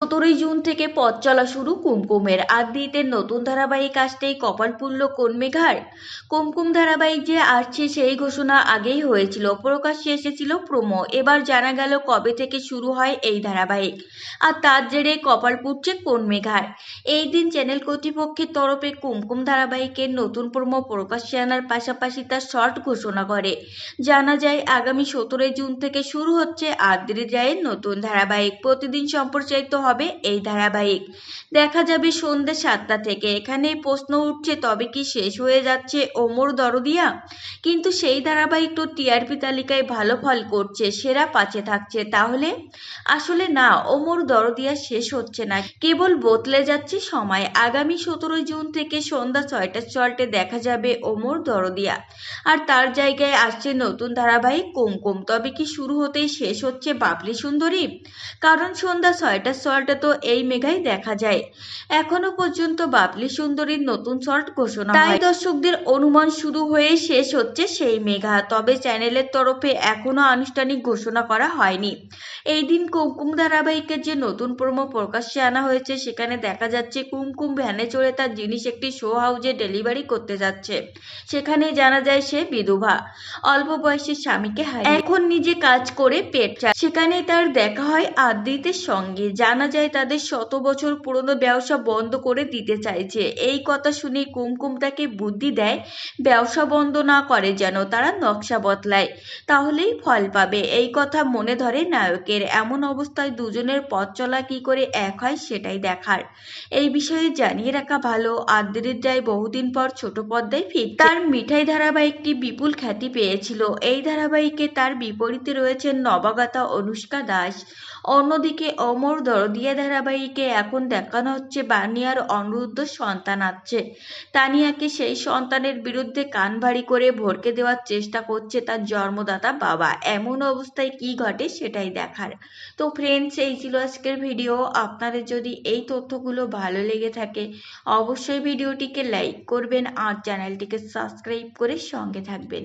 17 June থেকে পথ চলা শুরু কুমকুমের। আদ্রিতের নতুন ধারাবাহিক আসতেই কপাল পুড়ল কোন মেঘার। কুমকুম ধারাবাহিক যে আসছে সেই ঘোষণা আগেই হয়েছিল, প্রকাশ্যে এসেছিল প্রোমো। এবার জানা গেল কবে থেকে শুরু হয় এই ধারাবাহিক, আর তার জেরে কপাল পুড়ছে কোন মেঘার। এই দিন চ্যানেল কর্তৃপক্ষের তরফে কুমকুম ধারাবাহিকের নতুন প্রোমো প্রকাশ্যে আনার পাশাপাশি তার শর্ট ঘোষণা করে। জানা যায় আগামী 17 জুন থেকে শুরু হচ্ছে আদ্রিত রায়ের নতুন ধারাবাহিক। প্রতিদিন সম্প্রচারিত হবে এই ধারাবাহিক। দেখা যাবে সন্ধ্যে 7টা থেকে। এখানে প্রশ্ন উঠছে, তবে কি শেষ হয়ে যাচ্ছে ওমর দরদিয়া? কিন্তু সেই ধারাবাহিক তো টিআরপি তালিকায় ভালো ফল করছে, সেরা 5-এ থাকছে। তাহলে আসলে না, ওমর দরদিয়া শেষ হচ্ছে না, কেবল বদলে যাচ্ছে সময়। আগামী 17 জুন থেকে সন্ধ্যা 6টার চল্টে দেখা যাবে ওমর দরদিয়া, আর তার জায়গায় আসছে নতুন ধারাবাহিক কুমকুম। তবে কি শুরু হতেই শেষ হচ্ছে বাবলি সুন্দরী? কারণ সন্ধ্যা 6টার শর্টে তো এই মেঘাই দেখা যায়। এখনো পর্যন্ত বাবলি সুন্দরীর নতুন শর্ট ঘোষণা হয়, তাই দর্শকদের অনুমান শুরু হয়ে শেষ হচ্ছে সেই মেঘা। তবে চ্যানেলের তরফে এখনো আনুষ্ঠানিক ঘোষণা করা হয়নি। এই দিন কুমকুম ধারাবাহিকের যে নতুন প্রোমো প্রকাশ্যে আনা হয়েছে, সেখানে দেখা যাচ্ছে কুমকুম ভ্যানে চড়ে তার জিনিস একটি শো হাউসে ডেলিভারি করতে যাচ্ছে। সেখানে জানা যায় সে বিধবা, অল্প বয়সের স্বামীকে হারিয়ে এখন নিজে কাজ করে পেট চায়। সেখানে তার দেখা হয় আদ্রিতের সঙ্গে। জানা যায় তাদের 100 বছর পুরনো ব্যবসা বন্ধ করে দিতে চাইছে। এই কথা শুনে কুমকুম তাকে বুদ্ধি দেয়, ব্যবসা বন্ধ না করে যেন তারা নকশা বদলায়, তাহলেই ফল পাবে। এই কথা মনে ধরে নায়কের। এমন অবস্থায় দুজনের পথ চলা কি করে এক হয় সেটাই দেখার। এই বিষয়ে জানিয়ে রাখা ভালো, আদ্রিত রায় বহুদিন পর ছোট পর্দায় ফিরছে। তার মিঠাই ধারাবাহিকটি বিপুল খ্যাতি পেয়েছিল। এই ধারাবাহিকে তার বিপরীতে রয়েছেন নবাগতা অনুষ্কা দাস। অন্যদিকে ওমর দরদিয়া ধারাবাহিকে এখন দেখানো হচ্ছে বানিয়ার অনিরুদ্ধ সন্তান আছে। তানিয়াকে সেই সন্তানের বিরুদ্ধে কান ভারী করে ভড়কে দেওয়ার চেষ্টা করছে তার জন্মদাতা বাবা। এমন অবস্থায় কি ঘটে সেটাই দেখার। তো ফ্রেন্ডস, এই ছিল আজকের ভিডিও। আপনাদের যদি এই তথ্যগুলো ভালো লেগে থাকে অবশ্যই ভিডিওটিকে লাইক করবেন আর চ্যানেলটিকে সাবস্ক্রাইব করে সঙ্গে থাকবেন।